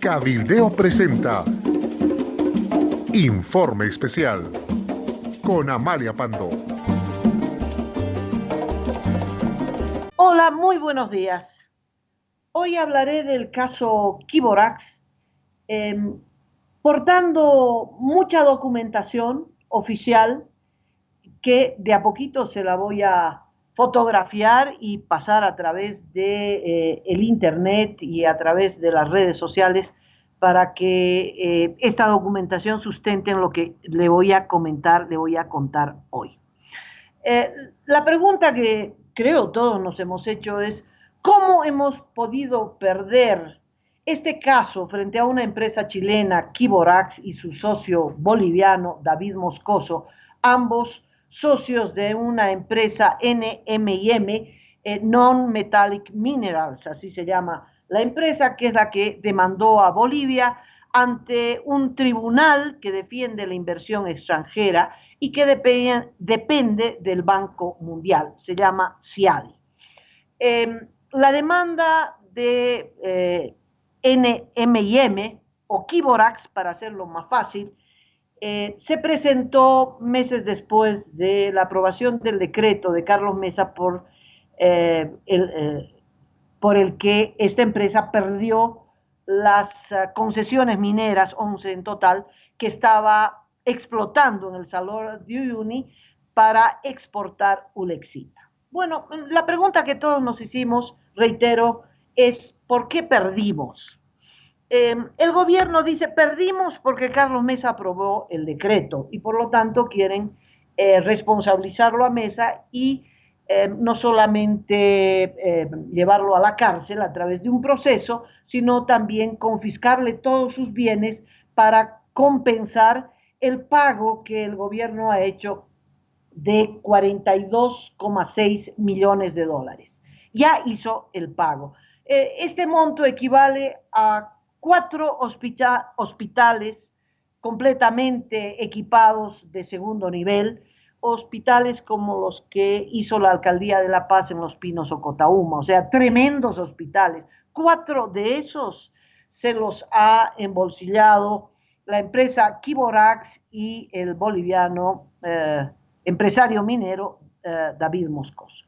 Cabildeo presenta Informe Especial con Amalia Pando. Hola, muy buenos días. Hoy hablaré del caso Kiborax, portando mucha documentación oficial que de a poquito se la voy a fotografiar y pasar a través de el internet y a través de las redes sociales para que esta documentación sustente en lo que le voy a comentar, le voy a contar hoy. La pregunta que creo todos nos hemos hecho es, ¿cómo hemos podido perder este caso frente a una empresa chilena, Kiborax, y su socio boliviano, David Moscoso, ambos socios de una empresa NMM, Non-Metallic Minerals, así se llama la empresa, que es la que demandó a Bolivia ante un tribunal que defiende la inversión extranjera y que depende del Banco Mundial, se llama CIADI. La demanda de NMM o Kiborax, para hacerlo más fácil, se presentó meses después de la aprobación del decreto de Carlos Mesa por el que esta empresa perdió las concesiones mineras, 11 en total, que estaba explotando en el Salar de Uyuni para exportar ulexita. Bueno, la pregunta que todos nos hicimos, reitero, es ¿por qué perdimos? El gobierno dice perdimos porque Carlos Mesa aprobó el decreto y por lo tanto quieren responsabilizarlo a Mesa y no solamente llevarlo a la cárcel a través de un proceso, sino también confiscarle todos sus bienes para compensar el pago que el gobierno ha hecho de 42,6 millones de dólares. Ya hizo el pago. Este monto equivale a 4 hospitales completamente equipados de segundo nivel, hospitales como los que hizo la Alcaldía de La Paz en Los Pinos o Cotauma, o sea, tremendos hospitales. 4 de esos se los ha embolsillado la empresa Kiborax y el boliviano empresario minero David Moscoso.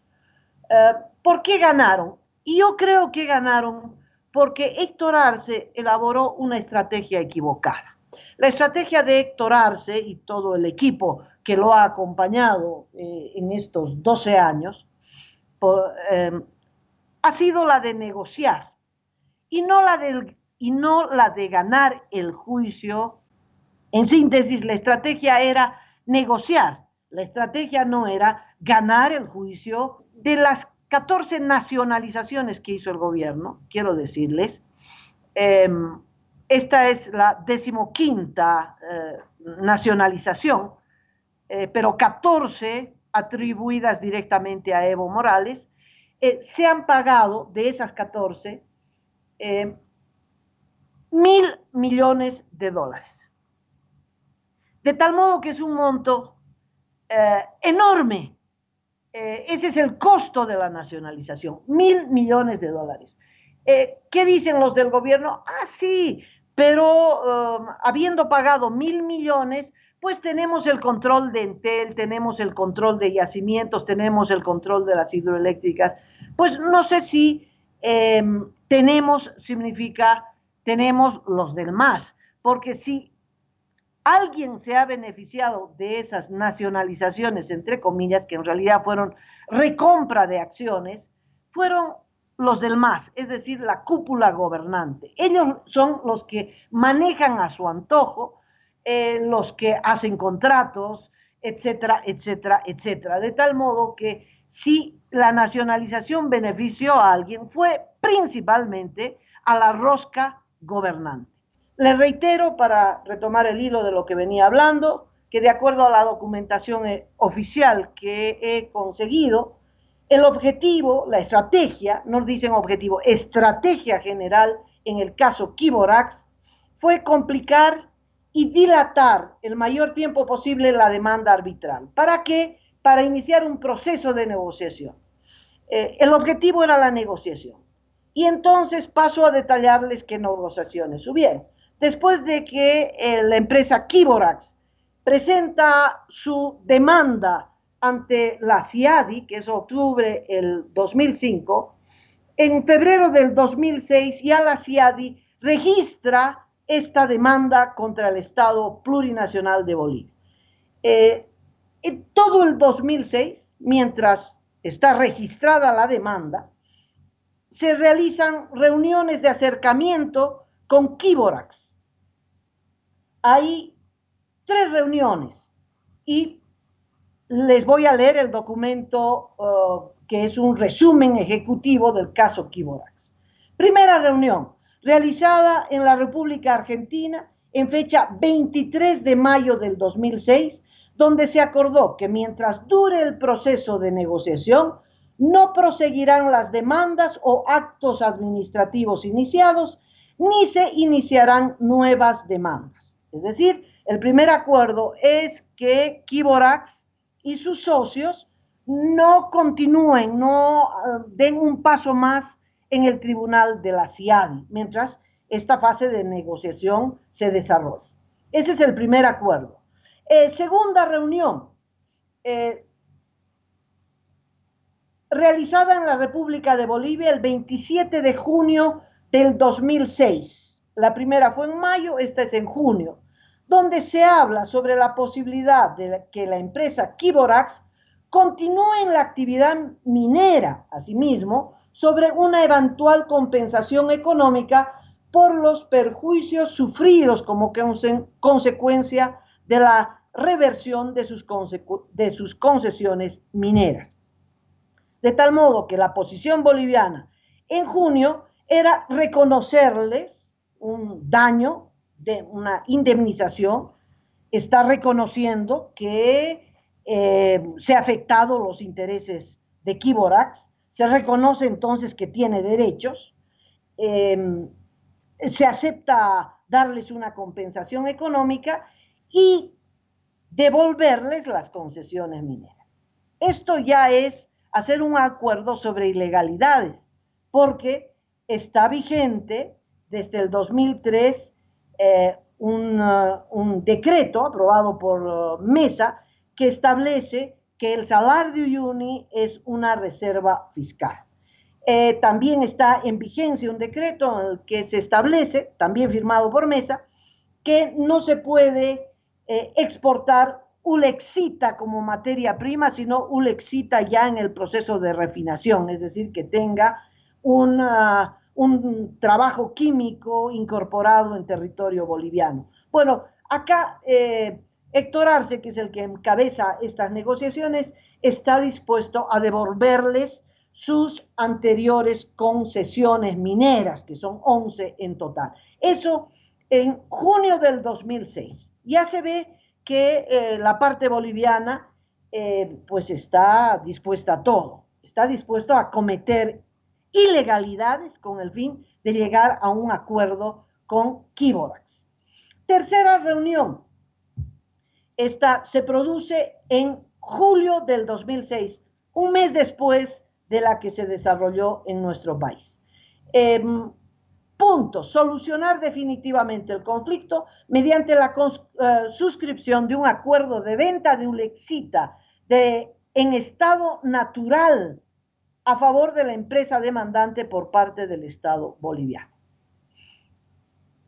¿Por qué ganaron? Y yo creo que ganaron porque Héctor Arce elaboró una estrategia equivocada. La estrategia de Héctor Arce y todo el equipo que lo ha acompañado en estos 12 años ha sido la de negociar y no la de ganar el juicio. En síntesis, la estrategia era negociar. La estrategia no era ganar el juicio. De las 14 nacionalizaciones que hizo el gobierno, quiero decirles, esta es la 15ª nacionalización, pero 14 atribuidas directamente a Evo Morales. Se han pagado de esas 14 $1.000 millones. De tal modo que es un monto enorme. Ese es el costo de la nacionalización, $1.000 millones. ¿Qué dicen los del gobierno? Ah, sí, pero habiendo pagado $1.000 millones, pues tenemos el control de Entel, tenemos el control de yacimientos, tenemos el control de las hidroeléctricas. Pues no sé si tenemos significa tenemos los del MAS, porque si alguien se ha beneficiado de esas nacionalizaciones, entre comillas, que en realidad fueron recompra de acciones, fueron los del MAS, es decir, la cúpula gobernante. Ellos son los que manejan a su antojo, los que hacen contratos, etcétera, etcétera, etcétera. De tal modo que si la nacionalización benefició a alguien, fue principalmente a la rosca gobernante. Les reitero, para retomar el hilo de lo que venía hablando, que de acuerdo a la documentación oficial que he conseguido, el objetivo, la estrategia, no dicen objetivo, estrategia general en el caso Kiborax, fue complicar y dilatar el mayor tiempo posible la demanda arbitral. ¿Para qué? Para iniciar un proceso de negociación. El objetivo era la negociación. Y entonces paso a detallarles qué negociaciones hubieron. Después de que la empresa Kiborax presenta su demanda ante la CIADI, que es octubre del 2005, en febrero del 2006 ya la CIADI registra esta demanda contra el Estado plurinacional de Bolivia. En todo el 2006, mientras está registrada la demanda, se realizan reuniones de acercamiento con Kiborax. Hay 3 reuniones y les voy a leer el documento que es un resumen ejecutivo del caso Kiborax. Primera reunión, realizada en la República Argentina en fecha 23 de mayo del 2006, donde se acordó que mientras dure el proceso de negociación, no proseguirán las demandas o actos administrativos iniciados, ni se iniciarán nuevas demandas. Es decir, el primer acuerdo es que Kiborax y sus socios no continúen, no den un paso más en el tribunal de la CIADI, mientras esta fase de negociación se desarrolla. Ese es el primer acuerdo. Segunda reunión, realizada en la República de Bolivia el 27 de junio del 2006. La primera fue en mayo, esta es en junio, donde se habla sobre la posibilidad de que la empresa Kiborax continúe en la actividad minera, asimismo, sobre una eventual compensación económica por los perjuicios sufridos como consecuencia de la reversión de sus concesiones mineras. De tal modo que la posición boliviana en junio era reconocerles un daño, de una indemnización, está reconociendo que se ha afectado los intereses de Kiborax, se reconoce entonces que tiene derechos, se acepta darles una compensación económica y devolverles las concesiones mineras. Esto ya es hacer un acuerdo sobre ilegalidades, porque está vigente desde el 2003 un decreto aprobado por Mesa que establece que el salario Uyuni es una reserva fiscal. También está en vigencia un decreto en el que se establece, también firmado por Mesa, que no se puede exportar ulexita como materia prima, sino ulexita ya en el proceso de refinación, es decir, que tenga un trabajo químico incorporado en territorio boliviano. Bueno, acá Héctor Arce, que es el que encabeza estas negociaciones, está dispuesto a devolverles sus anteriores concesiones mineras, que son 11 en total. Eso en junio del 2006. Ya se ve que la parte boliviana pues está dispuesta a todo, está dispuesto a cometer ilegalidades con el fin de llegar a un acuerdo con Kiborax. Tercera reunión, esta se produce en julio del 2006, un mes después de la que se desarrolló en nuestro país. Punto, solucionar definitivamente el conflicto mediante la suscripción de un acuerdo de venta de ulexita en estado natural a favor de la empresa demandante por parte del Estado boliviano.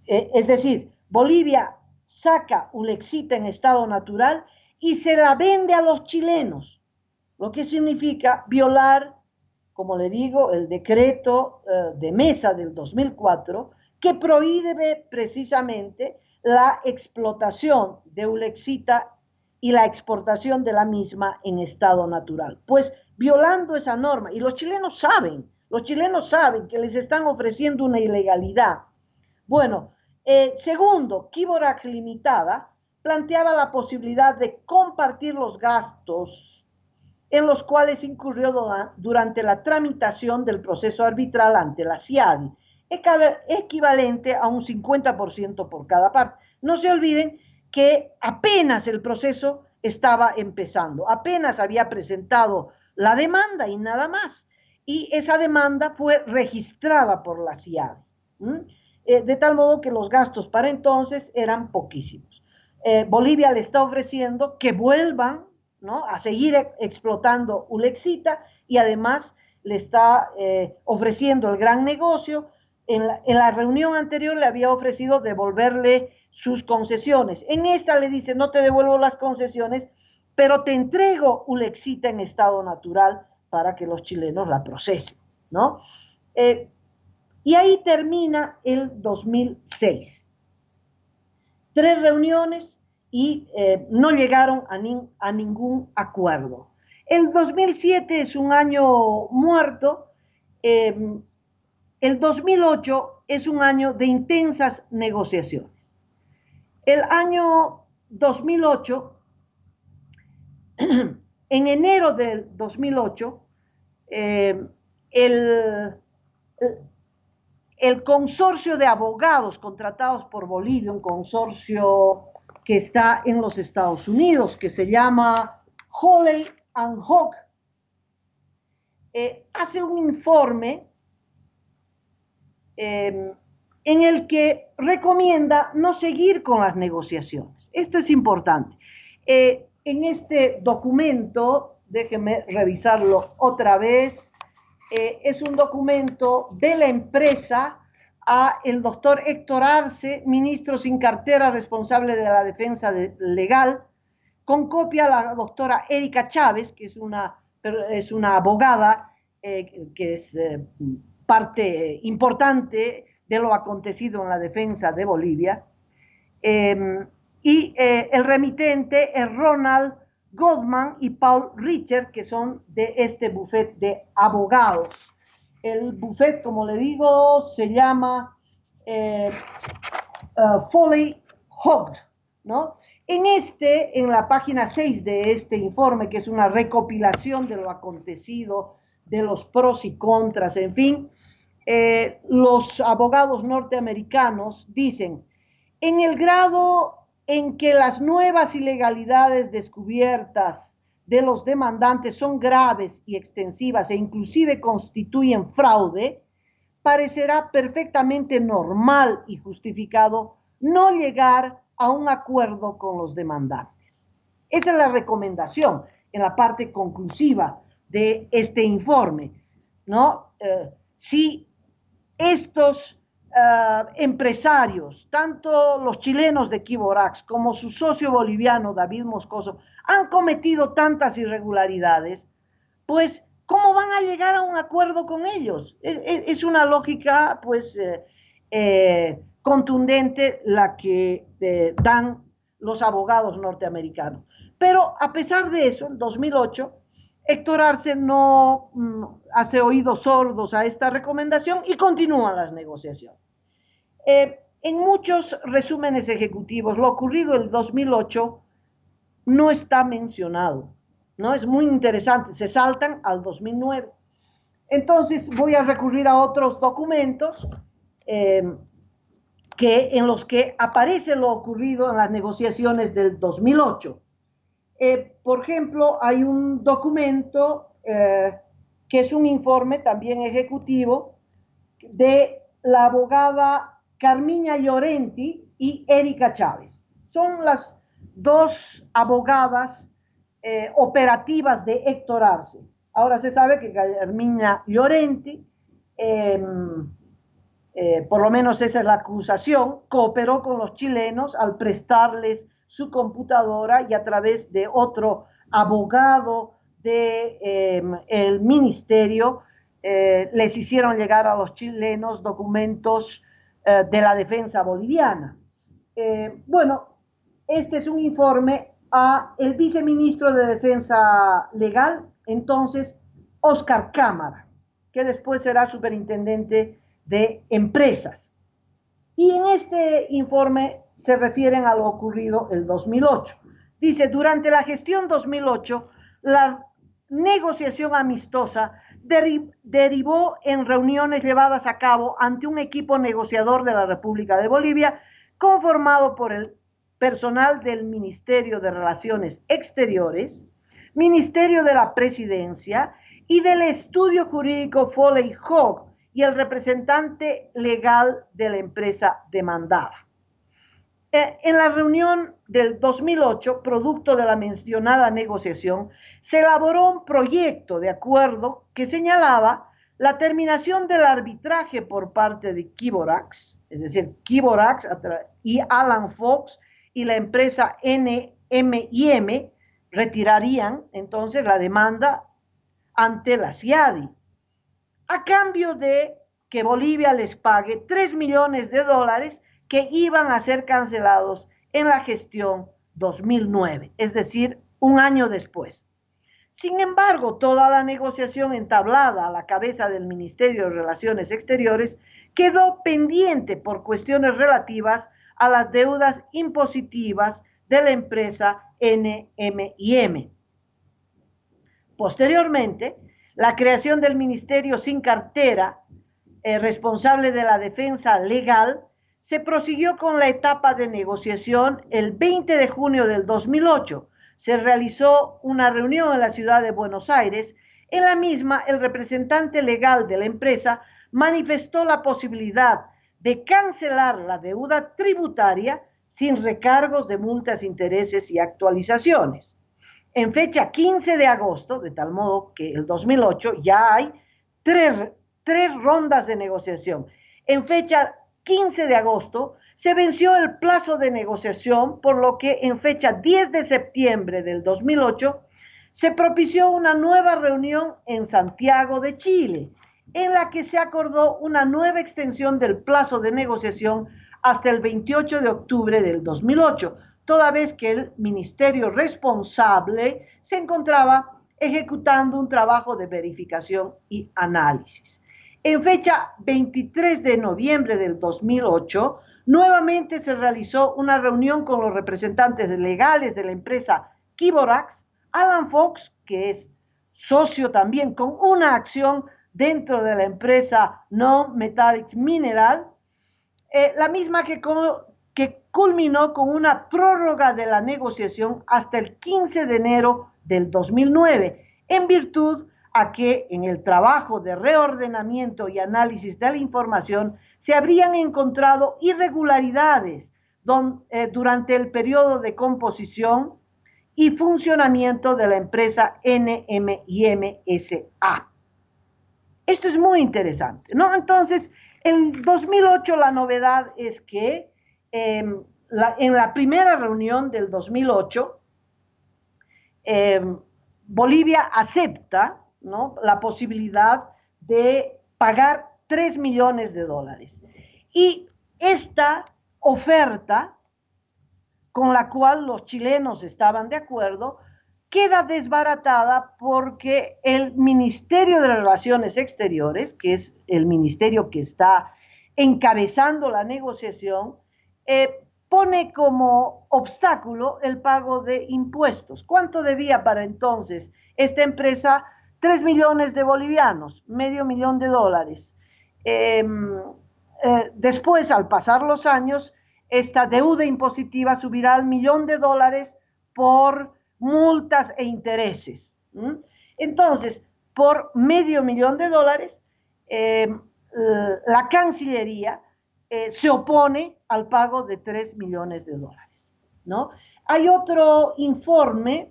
Es decir, Bolivia saca ulexita en estado natural y se la vende a los chilenos, lo que significa violar, como le digo, el decreto de Mesa del 2004, que prohíbe precisamente la explotación de ulexita y la exportación de la misma en estado natural. Pues violando esa norma, y los chilenos saben que les están ofreciendo una ilegalidad. Bueno, segundo, Kiborax Limitada planteaba la posibilidad de compartir los gastos en los cuales incurrió durante la tramitación del proceso arbitral ante la CIADI, equivalente a un 50% por cada parte. No se olviden que apenas el proceso estaba empezando, apenas había presentado la demanda y nada más. y esa demanda fue registrada por la CIADE, de tal modo que los gastos para entonces eran poquísimos. Bolivia le está ofreciendo que vuelvan, ¿no?, a seguir explotando Ulexita, y además le está ofreciendo el gran negocio. En la reunión anterior le había ofrecido devolverle sus concesiones. En esta le dice, no te devuelvo las concesiones, pero te entrego Ulexita en estado natural para que los chilenos la procesen, ¿no? Y ahí termina el 2006. 3 reuniones y no llegaron a ningún acuerdo. El 2007 es un año muerto. El 2008 es un año de intensas negociaciones. El año 2008, en enero del 2008, el consorcio de abogados contratados por Bolivia, un consorcio que está en los Estados Unidos, que se llama Hawley and Hogg, hace un informe en el que recomienda no seguir con las negociaciones. Esto es importante. En este documento, déjenme revisarlo otra vez, es un documento de la empresa a el doctor Héctor Arce, ministro sin cartera responsable de la defensa legal, con copia a la doctora Erika Chávez, que es una abogada que es parte importante de lo acontecido en la defensa de Bolivia, y el remitente es Ronald Goldman y Paul Richer, que son de este bufete de abogados. El bufete, como le digo, se llama Foley Hogg, ¿no? En la página 6 de este informe, que es una recopilación de lo acontecido, de los pros y contras, en fin, los abogados norteamericanos dicen, en el grado en que las nuevas ilegalidades descubiertas de los demandantes son graves y extensivas e inclusive constituyen fraude, parecerá perfectamente normal y justificado no llegar a un acuerdo con los demandantes. Esa es la recomendación en la parte conclusiva de este informe, ¿no? Si estos empresarios, tanto los chilenos de Quiborax como su socio boliviano David Moscoso, han cometido tantas irregularidades, pues, ¿cómo van a llegar a un acuerdo con ellos? Es una lógica, pues, contundente la que dan los abogados norteamericanos. Pero a pesar de eso, en 2008, Héctor Arce no hace oídos sordos a esta recomendación y continúan las negociaciones. En muchos resúmenes ejecutivos, lo ocurrido en 2008 no está mencionado, ¿no? Es muy interesante, se saltan al 2009. Entonces voy a recurrir a otros documentos en los que aparece lo ocurrido en las negociaciones del 2008. Por ejemplo, hay un documento que es un informe también ejecutivo de la abogada Carmiña Llorenti y Erika Chávez. Son las dos abogadas operativas de Héctor Arce. Ahora se sabe que Carmiña Llorenti, por lo menos esa es la acusación, cooperó con los chilenos al prestarles su computadora y a través de otro abogado del ministerio les hicieron llegar a los chilenos documentos de la defensa boliviana. Bueno, este es un informe a el viceministro de Defensa Legal, entonces Oscar Cámara, que después será superintendente de empresas. Y en este informe se refieren a lo ocurrido el 2008. Dice, durante la gestión 2008, la negociación amistosa derivó en reuniones llevadas a cabo ante un equipo negociador de la República de Bolivia, conformado por el personal del Ministerio de Relaciones Exteriores, Ministerio de la Presidencia y del estudio jurídico Foley Hogg y el representante legal de la empresa demandada. En la reunión del 2008, producto de la mencionada negociación, se elaboró un proyecto de acuerdo que señalaba la terminación del arbitraje por parte de Kiborax, es decir, Kiborax y Alan Fox y la empresa NMIM retirarían entonces la demanda ante la CIADI, a cambio de que Bolivia les pague 3 millones de dólares que iban a ser cancelados en la gestión 2009, es decir, un año después. Sin embargo, toda la negociación entablada a la cabeza del Ministerio de Relaciones Exteriores quedó pendiente por cuestiones relativas a las deudas impositivas de la empresa NMIM. Posteriormente, la creación del Ministerio sin cartera, responsable de la defensa legal, se prosiguió con la etapa de negociación. El 20 de junio del 2008 se realizó una reunión en la ciudad de Buenos Aires. En la misma, el representante legal de la empresa manifestó la posibilidad de cancelar la deuda tributaria sin recargos de multas, intereses y actualizaciones. En fecha 15 de agosto, de tal modo que el 2008 ya hay tres rondas de negociación. En fecha 15 de agosto se venció el plazo de negociación, por lo que en fecha 10 de septiembre del 2008 se propició una nueva reunión en Santiago de Chile, en la que se acordó una nueva extensión del plazo de negociación hasta el 28 de octubre del 2008, toda vez que el ministerio responsable se encontraba ejecutando un trabajo de verificación y análisis. En fecha 23 de noviembre del 2008, nuevamente se realizó una reunión con los representantes legales de la empresa Kiborax, Alan Fox, que es socio también con una acción dentro de la empresa Non Metallic Mineral, la misma que culminó con una prórroga de la negociación hasta el 15 de enero del 2009, en virtud a que en el trabajo de reordenamiento y análisis de la información se habrían encontrado irregularidades durante el periodo de composición y funcionamiento de la empresa NMIM-SA. Esto es muy interesante, ¿no? Entonces, en 2008 la novedad es que en la primera reunión del 2008, Bolivia acepta, ¿no?, la posibilidad de pagar 3 millones de dólares. Y esta oferta, con la cual los chilenos estaban de acuerdo, queda desbaratada porque el Ministerio de Relaciones Exteriores, que es el ministerio que está encabezando la negociación, pone como obstáculo el pago de impuestos. ¿Cuánto debía para entonces esta empresa? 3 millones de bolivianos, medio millón de dólares. Después, al pasar los años, esta deuda impositiva subirá al millón de dólares por multas e intereses. Entonces, por medio millón de dólares, la Cancillería se opone al pago de 3 millones de dólares, ¿no? Hay otro informe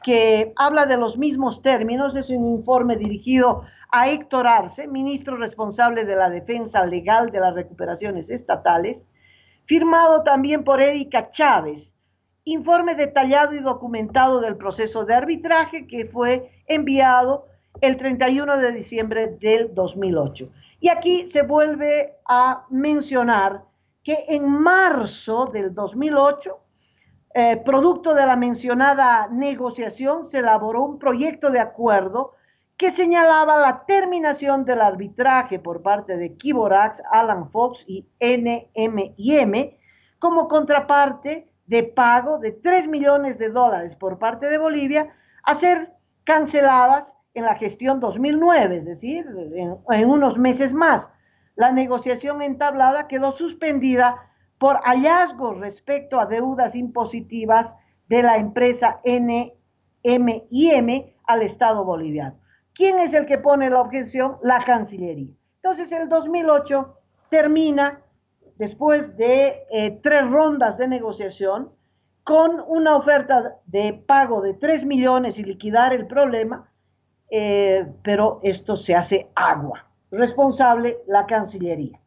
que habla de los mismos términos, es un informe dirigido a Héctor Arce, ministro responsable de la defensa legal de las recuperaciones estatales, firmado también por Erika Chávez, informe detallado y documentado del proceso de arbitraje que fue enviado el 31 de diciembre del 2008. Y aquí se vuelve a mencionar que en marzo del 2008, producto de la mencionada negociación, se elaboró un proyecto de acuerdo que señalaba la terminación del arbitraje por parte de Kiborax, Alan Fox y NMIM como contraparte de pago de 3 millones de dólares por parte de Bolivia a ser canceladas en la gestión 2009, es decir, en unos meses más. La negociación entablada quedó suspendida por hallazgos respecto a deudas impositivas de la empresa NMIM al Estado boliviano. ¿Quién es el que pone la objeción? La Cancillería. Entonces, el 2008 termina, después de 3 rondas de negociación, con una oferta de pago de 3 millones y liquidar el problema, pero esto se hace agua. Responsable la Cancillería.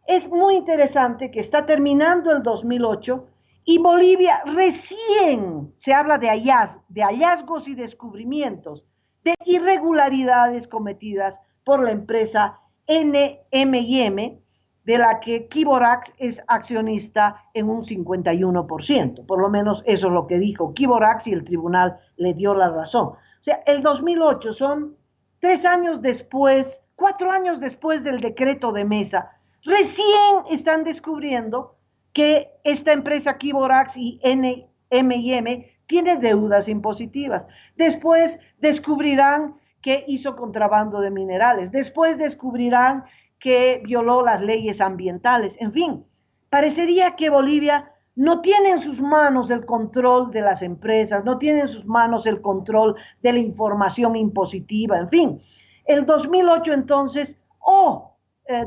Es muy interesante que está terminando el 2008 y Bolivia recién se habla de hallazgos y descubrimientos de irregularidades cometidas por la empresa NMM, de la que Kiborax es accionista en un 51%. Por lo menos eso es lo que dijo Kiborax y el tribunal le dio la razón. O sea, el 2008 son 3 años después, 4 años después del decreto de mesa. Recién están descubriendo que esta empresa Kiborax y NMM tiene deudas impositivas. Después descubrirán que hizo contrabando de minerales. Después descubrirán que violó las leyes ambientales. En fin, parecería que Bolivia no tiene en sus manos el control de las empresas, no tiene en sus manos el control de la información impositiva. En fin, el 2008 entonces,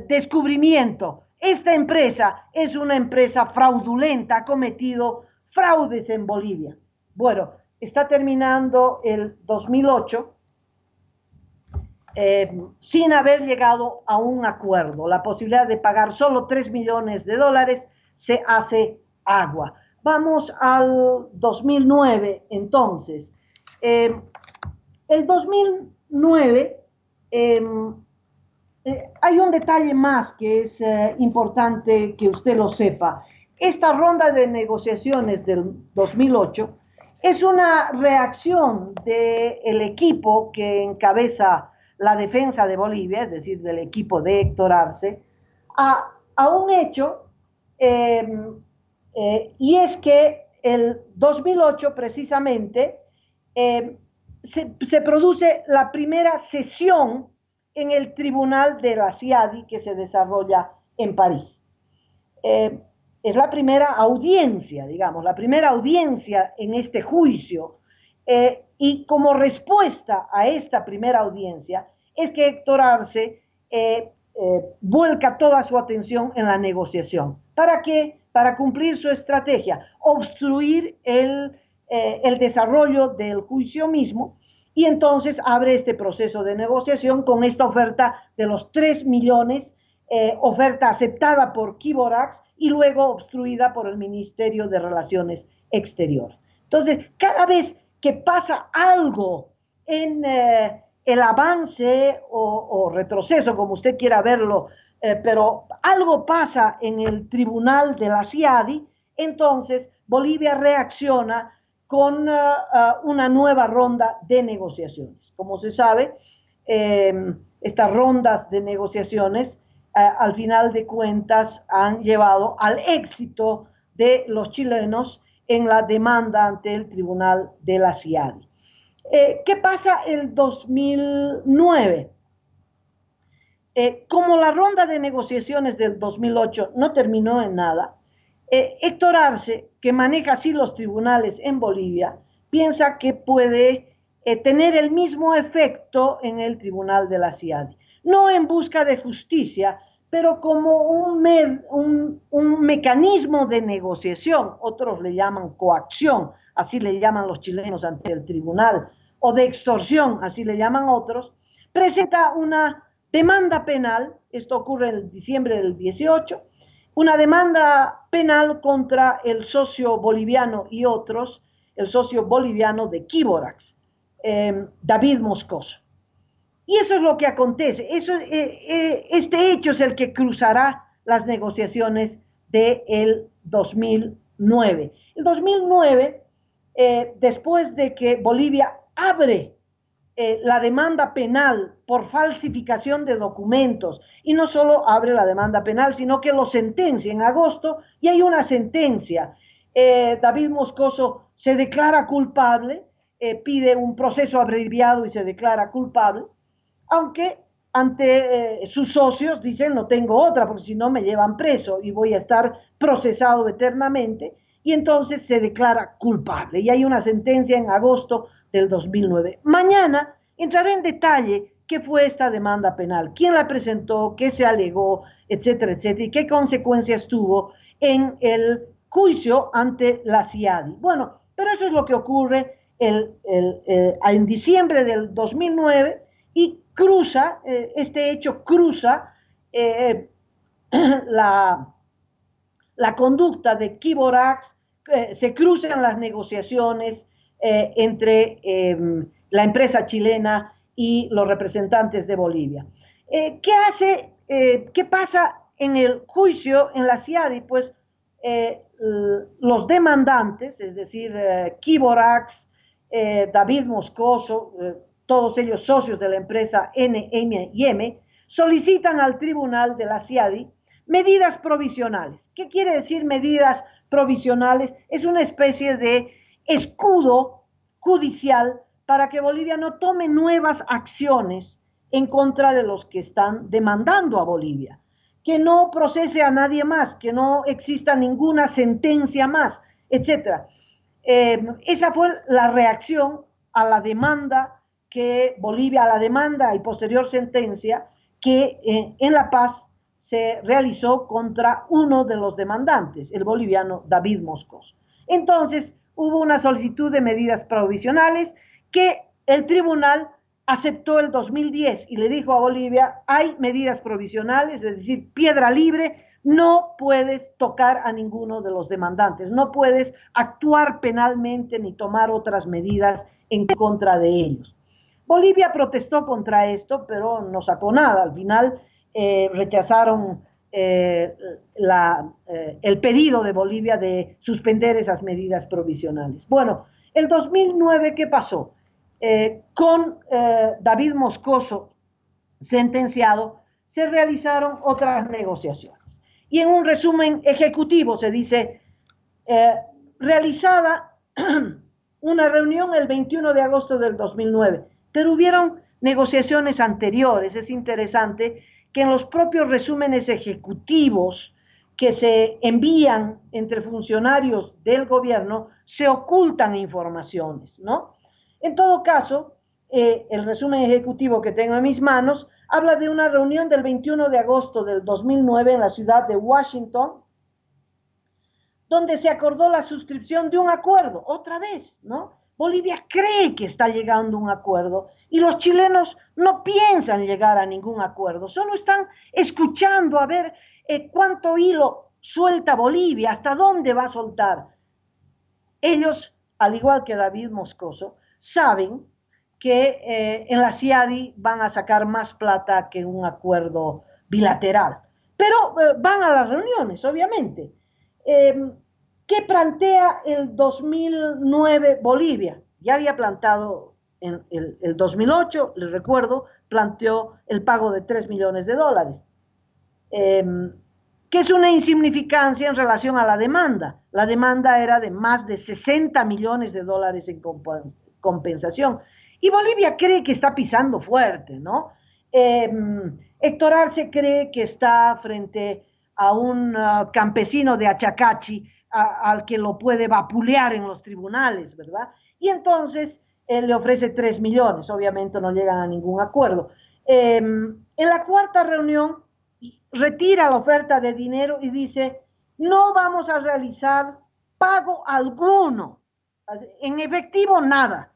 descubrimiento, esta empresa es una empresa fraudulenta, ha cometido fraudes en Bolivia. Bueno, está terminando el 2008 sin haber llegado a un acuerdo. La posibilidad de pagar solo 3 millones de dólares se hace agua. Vamos al 2009 entonces. El 2009 hay un detalle más que es importante que usted lo sepa. Esta ronda de negociaciones del 2008 es una reacción del equipo que encabeza la defensa de Bolivia, es decir, del equipo de Héctor Arce, a un hecho, y es que el 2008 precisamente se produce la primera sesión en el tribunal de la CIADI que se desarrolla en París. Es la primera audiencia, digamos, la primera audiencia en este juicio, y como respuesta a esta primera audiencia es que Héctor Arce vuelca toda su atención en la negociación. ¿Para qué? Para cumplir su estrategia, obstruir el desarrollo del juicio mismo, y entonces abre este proceso de negociación con esta oferta de los 3 millones, oferta aceptada por Kiborax y luego obstruida por el Ministerio de Relaciones Exteriores. Entonces, cada vez que pasa algo en el avance o retroceso, como usted quiera verlo, pero algo pasa en el tribunal de la CIADI, entonces Bolivia reacciona con una nueva ronda de negociaciones. Como se sabe, estas rondas de negociaciones al final de cuentas han llevado al éxito de los chilenos en la demanda ante el tribunal de la CIADI. ¿Qué pasa el 2009? Como la ronda de negociaciones del 2008 no terminó en nada, Héctor Arce, que maneja así los tribunales en Bolivia, piensa que puede tener el mismo efecto en el tribunal de la CIADI. No en busca de justicia, pero como un mecanismo de negociación, otros le llaman coacción, así le llaman los chilenos ante el tribunal, o de extorsión, así le llaman otros, presenta una demanda penal, esto ocurre en diciembre del 18, una demanda penal contra el socio boliviano y otros, el socio boliviano de Kiborax, David Moscoso. Y eso es lo que acontece. Este hecho es el que cruzará las negociaciones del 2009. El 2009, después de que Bolivia abre la demanda penal por falsificación de documentos, y no solo abre la demanda penal, sino que lo sentencia en agosto, y hay una sentencia. David Moscoso se declara culpable, pide un proceso abreviado y se declara culpable, aunque ante sus socios dicen no tengo otra, porque si no me llevan preso y voy a estar procesado eternamente, y entonces se declara culpable, y hay una sentencia en agosto del 2009. Mañana Entraré en detalle qué fue esta demanda penal, quién la presentó, qué se alegó, etcétera, etcétera, y qué consecuencias tuvo en el juicio ante la CIADI. Bueno, pero eso es lo que ocurre en diciembre del 2009 y cruza, este hecho cruza eh, la, la conducta de Kiborax, se cruzan las negociaciones entre la empresa chilena y los representantes de Bolivia. ¿Qué pasa en el juicio en la CIADI? Pues los demandantes, es decir, Kiborax, David Moscoso, todos ellos socios de la empresa NM&M, solicitan al tribunal de la CIADI medidas provisionales. ¿Qué quiere decir medidas provisionales? Es una especie de escudo judicial para que Bolivia no tome nuevas acciones en contra de los que están demandando a Bolivia, que no procese a nadie más, que no exista ninguna sentencia más, etc. Esa fue la reacción a la demanda que Bolivia, a la demanda y posterior sentencia que en La Paz se realizó contra uno de los demandantes, el boliviano David Moscoso. Entonces, hubo una solicitud de medidas provisionales que el tribunal aceptó el 2010 y le dijo a Bolivia, hay medidas provisionales, es decir, piedra libre, no puedes tocar a ninguno de los demandantes, no puedes actuar penalmente ni tomar otras medidas en contra de ellos. Bolivia protestó contra esto, pero no sacó nada. Al final rechazaron el pedido de Bolivia de suspender esas medidas provisionales. Bueno, el 2009, ¿qué pasó? Con David Moscoso sentenciado, se realizaron otras negociaciones. Y en un resumen ejecutivo se dice, realizada una reunión el 21 de agosto del 2009, pero hubieron negociaciones anteriores. Es interesante que en los propios resúmenes ejecutivos que se envían entre funcionarios del gobierno se ocultan informaciones, ¿no? En todo caso, el resumen ejecutivo que tengo en mis manos habla de una reunión del 21 de agosto del 2009 en la ciudad de Washington, donde se acordó la suscripción de un acuerdo, otra vez, ¿no? Bolivia cree que está llegando a un acuerdo y los chilenos no piensan llegar a ningún acuerdo, solo están escuchando a ver cuánto hilo suelta Bolivia, hasta dónde va a soltar. Ellos, al igual que David Moscoso, saben que en la CIADI van a sacar más plata que un acuerdo bilateral, pero van a las reuniones, obviamente. ¿Qué plantea el 2009 Bolivia? Ya había plantado en el 2008, les recuerdo, planteó el pago de 3 millones de dólares, que es una insignificancia en relación a la demanda. La demanda era de más de 60 millones de dólares en compensación. Y Bolivia cree que está pisando fuerte, ¿no? Héctor Arce cree que está frente a un campesino de Achacachi al que lo puede vapulear en los tribunales, ¿verdad? Y entonces le ofrece 3 millones, obviamente no llegan a ningún acuerdo. En la cuarta reunión retira la oferta de dinero y dice, no vamos a realizar pago alguno, en efectivo nada,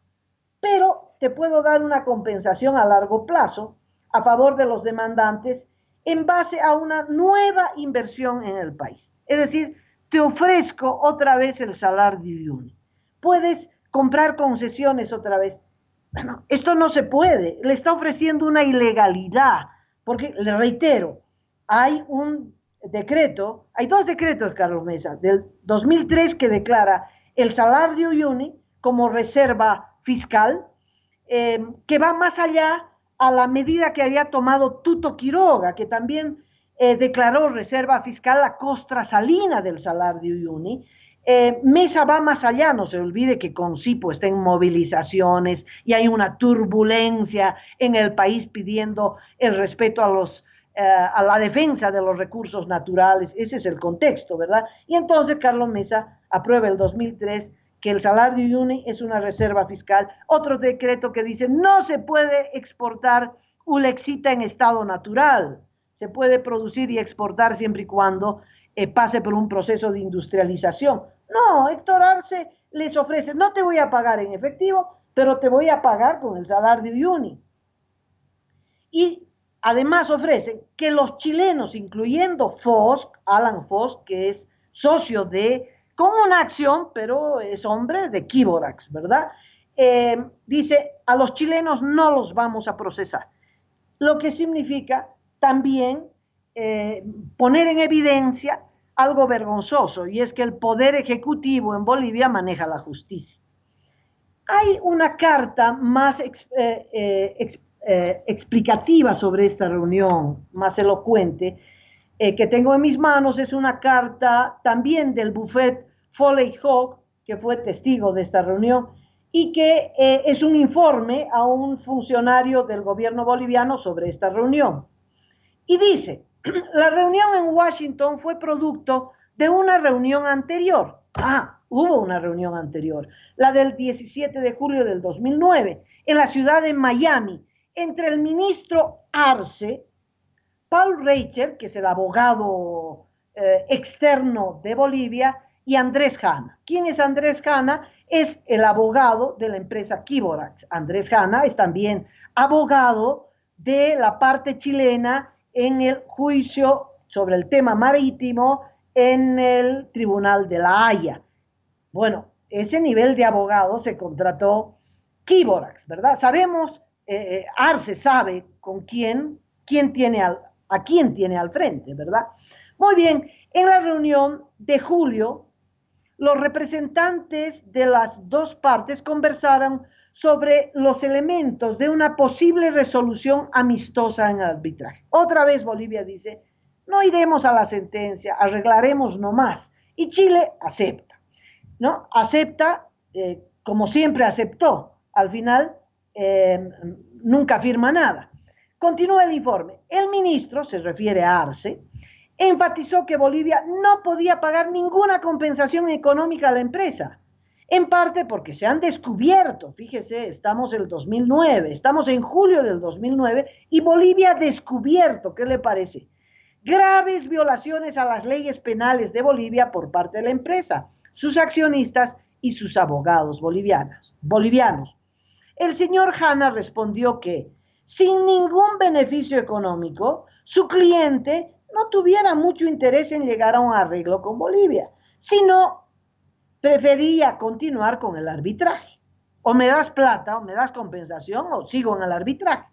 pero te puedo dar una compensación a largo plazo a favor de los demandantes en base a una nueva inversión en el país. Es decir, te ofrezco otra vez el salario UNI. Puedes comprar concesiones otra vez. Bueno, esto no se puede. Le está ofreciendo una ilegalidad, porque, le reitero, hay un decreto, hay dos decretos, Carlos Mesa, del 2003 que declara el salario UNI como reserva fiscal, que va más allá a la medida que había tomado Tuto Quiroga, que también declaró reserva fiscal la costra salina del salario UNI. Mesa va más allá, no se olvide que Concipo está en movilizaciones y hay una turbulencia en el país pidiendo el respeto a la defensa de los recursos naturales. Ese es el contexto, ¿verdad? Y entonces Carlos Mesa aprueba el 2003 que el salario Uyuni es una reserva fiscal, otro decreto que dice no se puede exportar ulexita en estado natural, se puede producir y exportar siempre y cuando pase por un proceso de industrialización. No, Héctor Arce les ofrece, no te voy a pagar en efectivo, pero te voy a pagar con el salario Uyuni. Y además ofrecen que los chilenos, incluyendo Fosk, Alan Fosk, que es socio de, con una acción, pero es hombre de Kiborax, ¿verdad? Dice, a los chilenos no los vamos a procesar, lo que significa también poner en evidencia algo vergonzoso, y es que el poder ejecutivo en Bolivia maneja la justicia. Hay una carta más explicativa sobre esta reunión, más elocuente, que tengo en mis manos. Es una carta también del bufet Foley Hawk, que fue testigo de esta reunión, y que es un informe a un funcionario del gobierno boliviano sobre esta reunión. Y dice, la reunión en Washington fue producto de una reunión anterior. Hubo una reunión anterior, la del 17 de julio del 2009, en la ciudad de Miami, entre el ministro Arce, Paul Reicher, que es el abogado externo de Bolivia, y Andrés Hanna. ¿Quién es Andrés Hanna? Es el abogado de la empresa Kiborax. Andrés Hanna es también abogado de la parte chilena en el juicio sobre el tema marítimo en el Tribunal de la Haya. Bueno, ese nivel de abogado se contrató Kiborax, ¿verdad? Sabemos, Arce sabe con quién tiene a quién tiene al frente, ¿verdad? Muy bien, en la reunión de julio, los representantes de las dos partes conversaron sobre los elementos de una posible resolución amistosa en el arbitraje. Otra vez Bolivia dice, no iremos a la sentencia, arreglaremos nomás. Y Chile acepta, ¿no? Acepta, como siempre aceptó. Al final, nunca firma nada. Continúa el informe. El ministro, se refiere a Arce, enfatizó que Bolivia no podía pagar ninguna compensación económica a la empresa, en parte porque se han descubierto, fíjese, estamos en el 2009, estamos en julio del 2009, y Bolivia ha descubierto, ¿qué le parece? Graves violaciones a las leyes penales de Bolivia por parte de la empresa, sus accionistas y sus abogados bolivianos. El señor Hanna respondió que, sin ningún beneficio económico, su cliente no tuviera mucho interés en llegar a un arreglo con Bolivia, sino prefería continuar con el arbitraje. O me das plata, o me das compensación, o sigo en el arbitraje.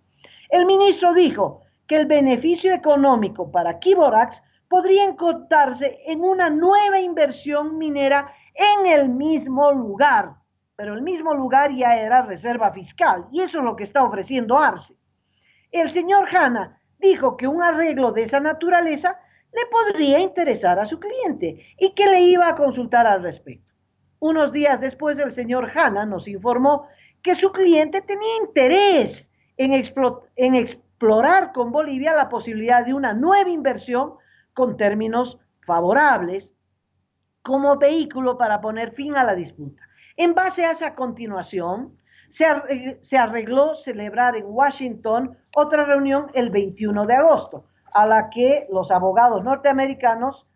El ministro dijo que el beneficio económico para Kiborax podría encontrarse en una nueva inversión minera en el mismo lugar, pero el mismo lugar ya era reserva fiscal, y eso es lo que está ofreciendo Arce. El señor Hanna dijo que un arreglo de esa naturaleza le podría interesar a su cliente y que le iba a consultar al respecto. Unos días después, el señor Hanna nos informó que su cliente tenía interés en explorar con Bolivia la posibilidad de una nueva inversión con términos favorables como vehículo para poner fin a la disputa. En base a esa continuación, se arregló celebrar en Washington otra reunión el 21 de agosto, a la que los abogados norteamericanos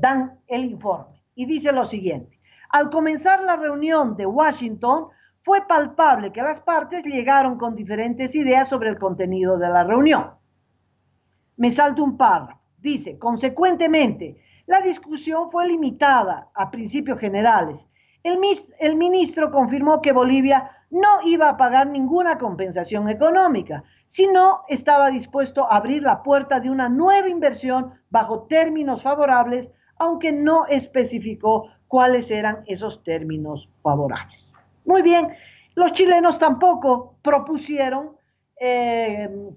dan el informe. Y dice lo siguiente: al comenzar la reunión de Washington, fue palpable que las partes llegaron con diferentes ideas sobre el contenido de la reunión. Me salto un párrafo. Dice, consecuentemente, la discusión fue limitada a principios generales. El ministro confirmó que Bolivia no iba a pagar ninguna compensación económica, sino estaba dispuesto a abrir la puerta de una nueva inversión bajo términos favorables, aunque no especificó cuáles eran esos términos favorables. Muy bien, los chilenos tampoco propusieron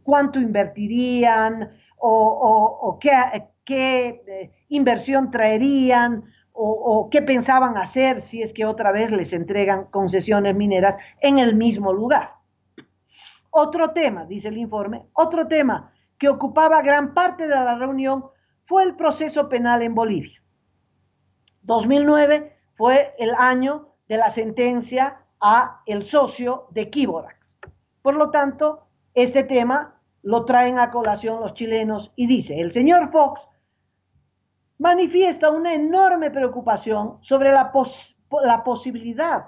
cuánto invertirían o qué inversión traerían, o qué pensaban hacer si es que otra vez les entregan concesiones mineras en el mismo lugar. Otro tema, dice el informe, otro tema que ocupaba gran parte de la reunión fue el proceso penal en Bolivia. 2009 fue el año de la sentencia a el socio de Kiborax. Por lo tanto, este tema lo traen a colación los chilenos y dice, el señor Fox manifiesta una enorme preocupación sobre la posibilidad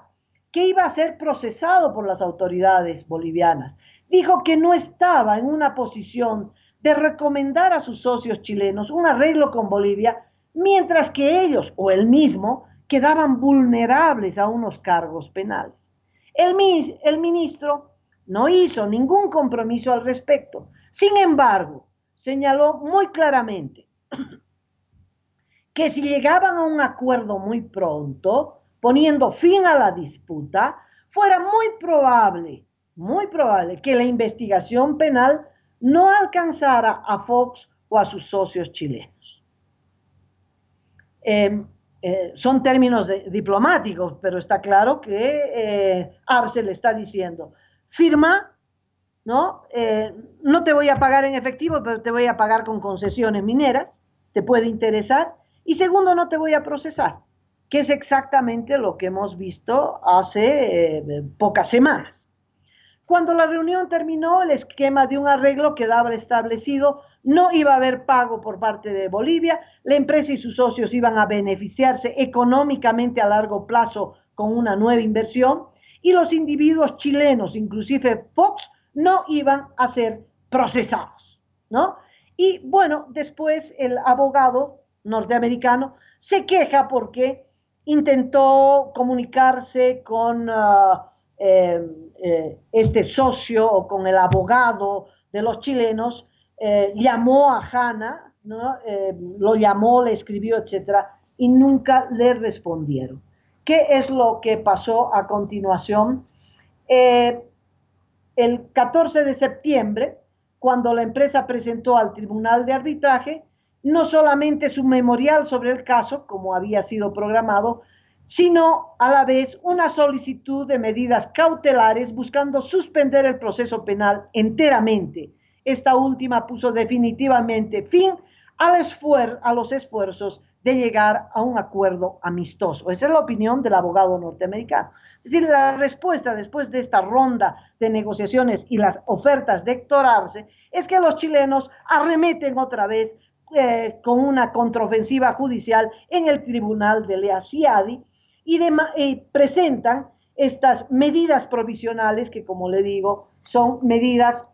que iba a ser procesado por las autoridades bolivianas. Dijo que no estaba en una posición de recomendar a sus socios chilenos un arreglo con Bolivia, mientras que ellos o él mismo quedaban vulnerables a unos cargos penales. El ministro no hizo ningún compromiso al respecto. Sin embargo, señaló muy claramente que si llegaban a un acuerdo muy pronto, poniendo fin a la disputa, fuera muy probable que la investigación penal no alcanzara a Fox o a sus socios chilenos. Son términos diplomáticos, pero está claro que Arce le está diciendo, firma, ¿no? No te voy a pagar en efectivo, pero te voy a pagar con concesiones mineras, te puede interesar, y segundo, no te voy a procesar, que es exactamente lo que hemos visto hace pocas semanas. Cuando la reunión terminó, el esquema de un arreglo quedaba establecido, no iba a haber pago por parte de Bolivia, la empresa y sus socios iban a beneficiarse económicamente a largo plazo con una nueva inversión y los individuos chilenos, inclusive Fox, no iban a ser procesados, ¿no? Y bueno, después el abogado norteamericano se queja porque intentó comunicarse con este socio o con el abogado de los chilenos, llamó a Hanna, ¿no? Lo llamó, le escribió, etcétera, y nunca le respondieron. ¿Qué es lo que pasó a continuación? El 14 de septiembre, cuando la empresa presentó al Tribunal de Arbitraje no solamente su memorial sobre el caso, como había sido programado, sino a la vez una solicitud de medidas cautelares buscando suspender el proceso penal enteramente. Esta última puso definitivamente fin a los esfuerzos de llegar a un acuerdo amistoso. Esa es la opinión del abogado norteamericano. Es decir, la respuesta después de esta ronda de negociaciones y las ofertas de Héctor Arce es que los chilenos arremeten otra vez con una contraofensiva judicial en el tribunal de la CIADI y presentan estas medidas provisionales que, como le digo, son medidas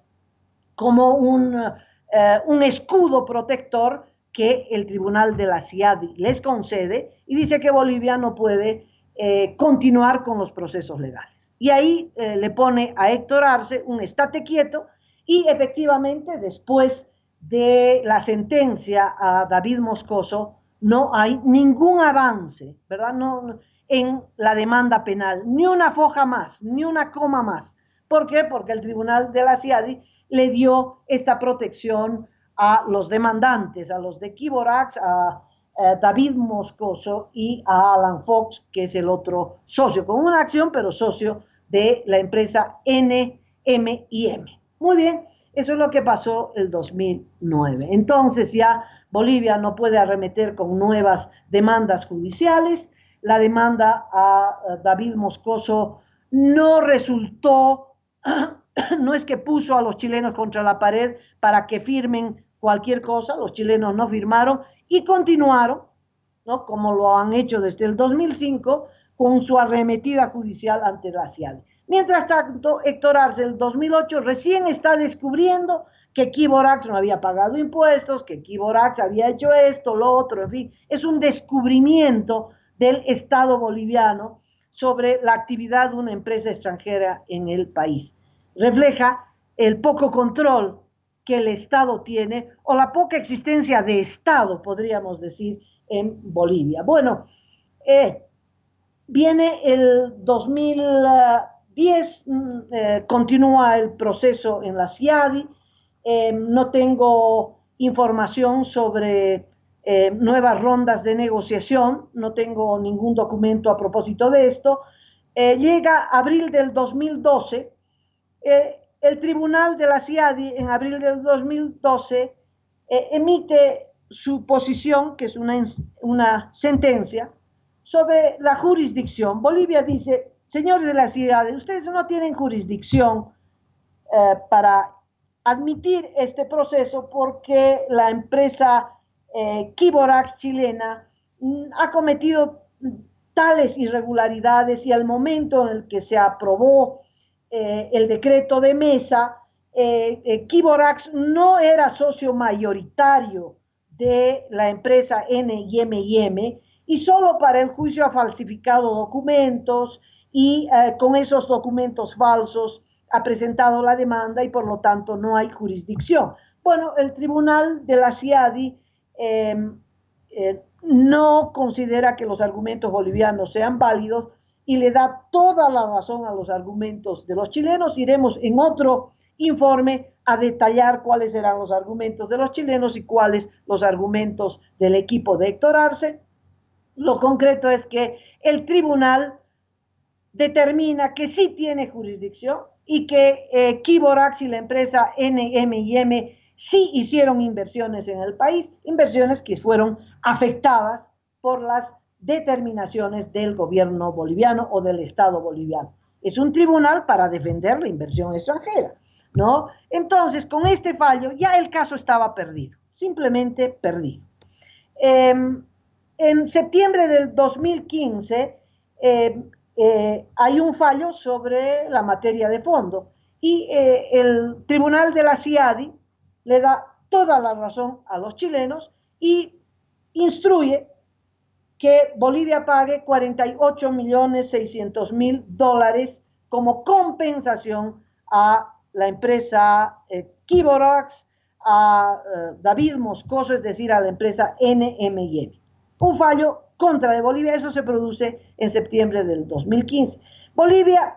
como un escudo protector que el tribunal de la CIADI les concede y dice que Bolivia no puede continuar con los procesos legales. Y ahí le pone a Héctor Arce un estate quieto y efectivamente después de la sentencia a David Moscoso no hay ningún avance, ¿verdad? No, en la demanda penal, ni una foja más, ni una coma más. ¿Por qué? Porque el tribunal de la CIADI le dio esta protección a los demandantes, a los de Kiborax, a David Moscoso y a Alan Fox, que es el otro socio, con una acción, pero socio de la empresa NMIM. Muy bien, eso es lo que pasó el 2009. Entonces ya Bolivia no puede arremeter con nuevas demandas judiciales. La demanda a David Moscoso no resultó, no es que puso a los chilenos contra la pared para que firmen cualquier cosa, los chilenos no firmaron y continuaron, ¿no? Como lo han hecho desde el 2005, con su arremetida judicial ante la CIADI. Mientras tanto, Héctor Arce, el 2008, recién está descubriendo que Kiborax no había pagado impuestos, que Kiborax había hecho esto, lo otro, en fin, es un descubrimiento del Estado boliviano sobre la actividad de una empresa extranjera en el país. Refleja el poco control que el Estado tiene o la poca existencia de Estado, podríamos decir, en Bolivia. Bueno, viene el 2010, continúa el proceso en la CIADI, no tengo información sobre nuevas rondas de negociación, no tengo ningún documento a propósito de esto. Llega abril del 2012, el tribunal de la CIADI en abril del 2012 emite su posición, que es una sentencia, sobre la jurisdicción, Bolivia dice, señores de la ciudad, ustedes no tienen jurisdicción para admitir este proceso porque la empresa Kiborax chilena ha cometido tales irregularidades y al momento en el que se aprobó el decreto de mesa, Kiborax no era socio mayoritario de la empresa NIM y solo para el juicio ha falsificado documentos y con esos documentos falsos ha presentado la demanda y por lo tanto no hay jurisdicción. Bueno, el tribunal de la CIADI no considera que los argumentos bolivianos sean válidos y le da toda la razón a los argumentos de los chilenos. Iremos en otro informe a detallar cuáles serán los argumentos de los chilenos y cuáles los argumentos del equipo de Héctor Arce. Lo concreto es que el tribunal determina que sí tiene jurisdicción y que Kiborax y la empresa NIM sí hicieron inversiones en el país, inversiones que fueron afectadas por las determinaciones del gobierno boliviano o del Estado boliviano. Es un tribunal para defender la inversión extranjera, ¿no? Entonces, con este fallo ya el caso estaba perdido, simplemente perdido. En septiembre del 2015 hay un fallo sobre la materia de fondo y el tribunal de la CIADI le da toda la razón a los chilenos y instruye que Bolivia pague 48.600.000 dólares como compensación a la empresa Kiborax, a David Moscoso, es decir, a la empresa NIM. Un fallo contra de Bolivia, eso se produce en septiembre del 2015. Bolivia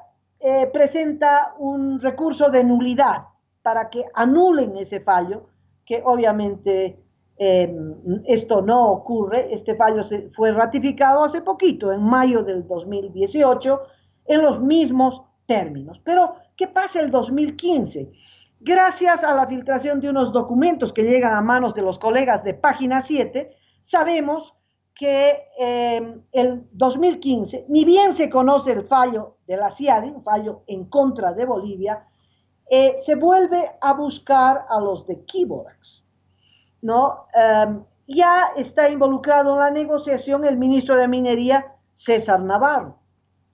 presenta un recurso de nulidad para que anulen ese fallo, que obviamente esto no ocurre. Este fallo fue ratificado hace poquito, en mayo del 2018, en los mismos términos. Pero, ¿qué pasa el 2015? Gracias a la filtración de unos documentos que llegan a manos de los colegas de Página 7, sabemos que el 2015, ni bien se conoce el fallo de la CIADI, un fallo en contra de Bolivia, se vuelve a buscar a los de Kiborax, ¿no? Ya está involucrado en la negociación el ministro de Minería, César Navarro.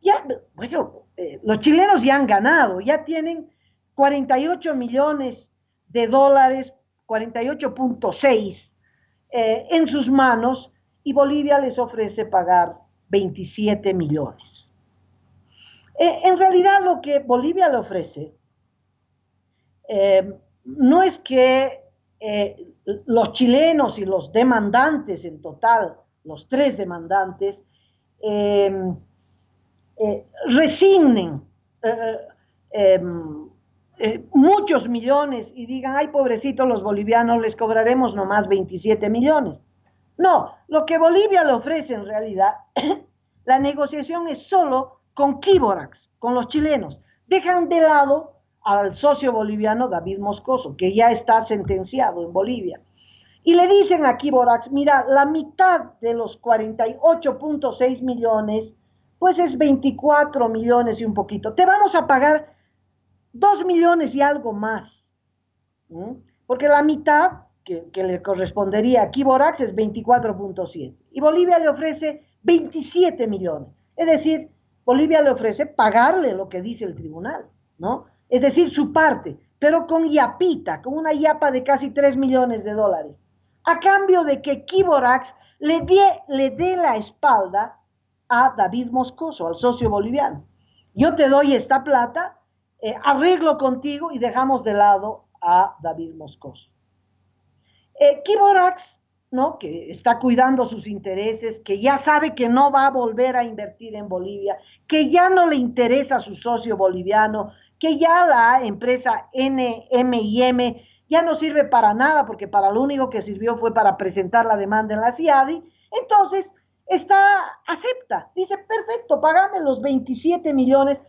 Ya, bueno, los chilenos ya han ganado, ya tienen 48 millones de dólares, 48.6 en sus manos, y Bolivia les ofrece pagar 27 millones. En realidad lo que Bolivia le ofrece no es que los chilenos y los demandantes en total, los tres demandantes, resignen muchos millones y digan, ay, pobrecitos los bolivianos, les cobraremos nomás 27 millones. No, lo que Bolivia le ofrece en realidad, la negociación es solo con Kiborax, con los chilenos. Dejan de lado al socio boliviano David Moscoso, que ya está sentenciado en Bolivia. Y le dicen a Kiborax, mira, la mitad de los 48.6 millones, pues es 24 millones y un poquito. Te vamos a pagar 2 millones y algo más. Porque la mitad que le correspondería a Kiborax es 24.7 y Bolivia le ofrece 27 millones. Es decir, Bolivia le ofrece pagarle lo que dice el tribunal, ¿no? Es decir, su parte, pero con yapita, con una yapa de casi 3 millones de dólares, a cambio de que Kiborax le dé la espalda a David Moscoso, al socio boliviano. Yo te doy esta plata, arreglo contigo y dejamos de lado a David Moscoso. Kiborax, ¿no?, que está cuidando sus intereses, que ya sabe que no va a volver a invertir en Bolivia, que ya no le interesa a su socio boliviano, que ya la empresa NIM ya no sirve para nada, porque para lo único que sirvió fue para presentar la demanda en la CIADI. Entonces, acepta, dice, perfecto, pagame los 27 millones,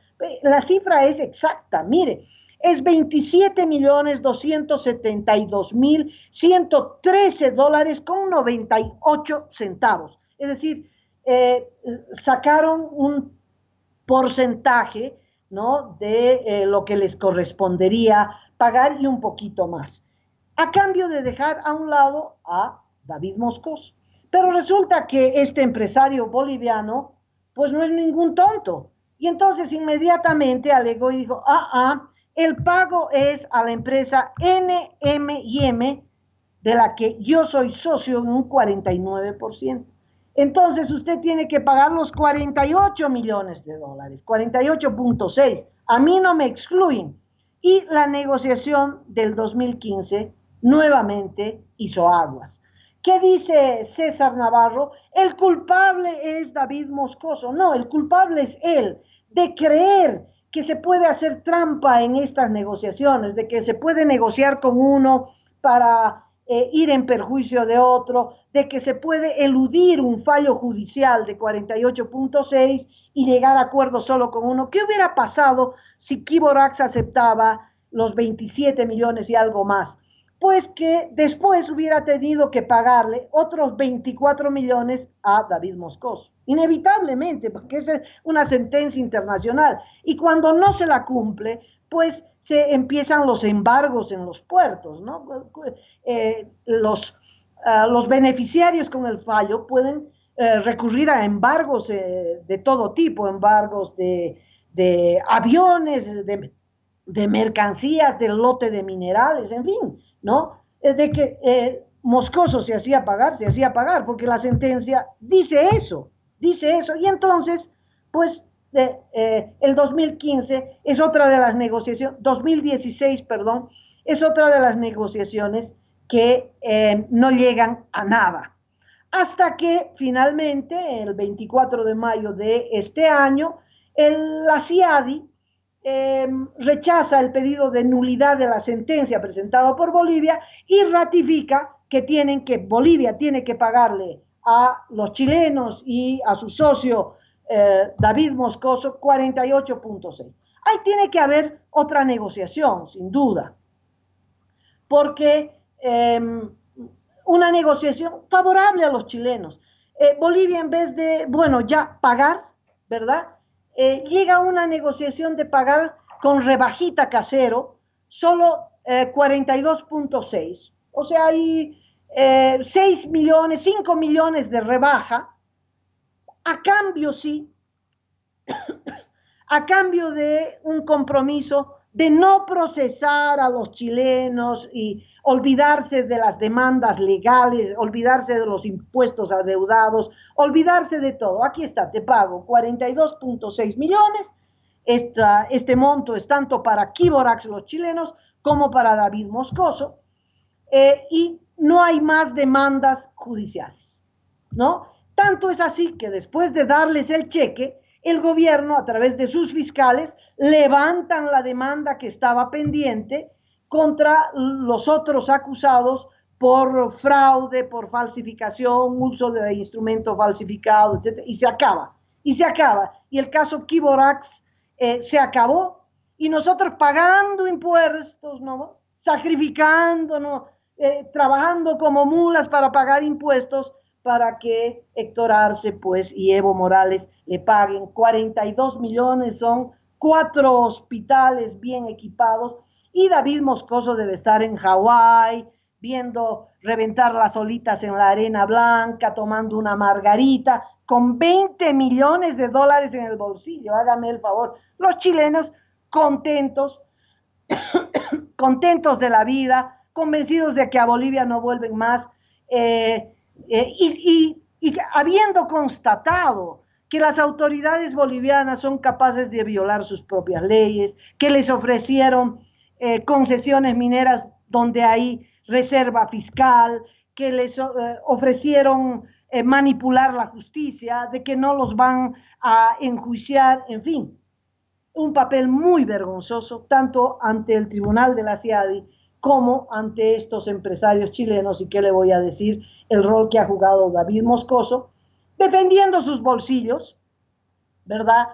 la cifra es exacta, mire, es 27.272.113 dólares con 98 centavos. Es decir, eh, sacaron un porcentaje, ¿no? de lo que les correspondería pagar y un poquito más, a cambio de dejar a un lado a David Moscoso. Pero resulta que este empresario boliviano, pues no es ningún tonto. Y entonces inmediatamente alegó y dijo, el pago es a la empresa NMIM, de la que yo soy socio en un 49%. Entonces usted tiene que pagar los 48 millones de dólares, 48.6. A mí no me excluyen. Y la negociación del 2015 nuevamente hizo aguas. ¿Qué dice César Navarro? El culpable es David Moscoso. No, el culpable es él, de creer que se puede hacer trampa en estas negociaciones, de que se puede negociar con uno para ir en perjuicio de otro, de que se puede eludir un fallo judicial de 48.6 y llegar a acuerdos solo con uno. ¿Qué hubiera pasado si Kiborax aceptaba los 27 millones y algo más? Pues que después hubiera tenido que pagarle otros 24 millones a David Moscoso, inevitablemente, porque esa es una sentencia internacional. Y cuando no se la cumple, pues se empiezan los embargos en los puertos, ¿no? Los beneficiarios con el fallo pueden recurrir a embargos de todo tipo, embargos de aviones, de mercancías, del lote de minerales, en fin, ¿no? De que Moscoso se hacía pagar, porque la sentencia dice eso, y entonces, pues, el 2015 es otra de las negociaciones, 2016, perdón, es otra de las negociaciones que no llegan a nada. Hasta que finalmente, el 24 de mayo de este año, la CIADI rechaza el pedido de nulidad de la sentencia presentada por Bolivia y ratifica que Bolivia tiene que pagarle a los chilenos y a su socio David Moscoso 48.6. Ahí tiene que haber otra negociación, sin duda, porque una negociación favorable a los chilenos. Bolivia, en vez de, bueno, ya pagar, ¿verdad? Llega a una negociación de pagar con rebajita casero solo 42.6. O sea, hay 6 millones, 5 millones de rebaja, a cambio, sí, a cambio de un compromiso de no procesar a los chilenos y olvidarse de las demandas legales, olvidarse de los impuestos adeudados, olvidarse de todo. Aquí está, te pago 42.6 millones. Este monto es tanto para Kiborax, los chilenos, como para David Moscoso, y no hay más demandas judiciales, ¿no? Tanto es así que después de darles el cheque, el gobierno, a través de sus fiscales, levantan la demanda que estaba pendiente contra los otros acusados por fraude, por falsificación, uso de instrumentos falsificados, etc. Y se acaba. Y el caso Kiborax se acabó. Y nosotros pagando impuestos, ¿no? Sacrificándonos, trabajando como mulas para pagar impuestos, para que Héctor Arce, pues, y Evo Morales le paguen 42 millones, son 4 hospitales bien equipados, y David Moscoso debe estar en Hawái, viendo reventar las olitas en la arena blanca, tomando una margarita, con 20 millones de dólares en el bolsillo, hágame el favor. Los chilenos contentos, contentos de la vida, convencidos de que a Bolivia no vuelven más, y habiendo constatado que las autoridades bolivianas son capaces de violar sus propias leyes, que les ofrecieron concesiones mineras donde hay reserva fiscal, que les ofrecieron manipular la justicia, de que no los van a enjuiciar, en fin, un papel muy vergonzoso, tanto ante el tribunal de la CIADI como ante estos empresarios chilenos. Y qué le voy a decir, el rol que ha jugado David Moscoso, defendiendo sus bolsillos, ¿verdad?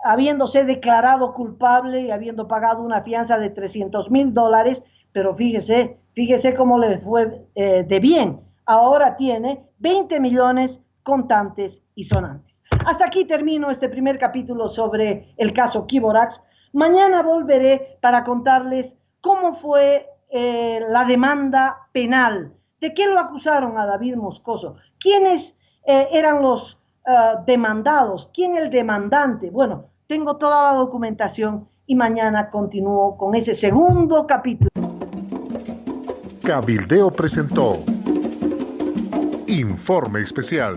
Habiéndose declarado culpable y habiendo pagado una fianza de $300,000, pero fíjese cómo le fue de bien. Ahora tiene 20 millones contantes y sonantes. Hasta aquí termino este primer capítulo sobre el caso Kiborax. Mañana volveré para contarles cómo fue la demanda penal. ¿De qué lo acusaron a David Moscoso? ¿Quiénes eran los demandados? ¿Quién el demandante? Bueno, tengo toda la documentación y mañana continúo con ese segundo capítulo. Cabildeo presentó Informe Especial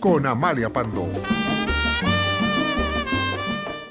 con Amalia Pando.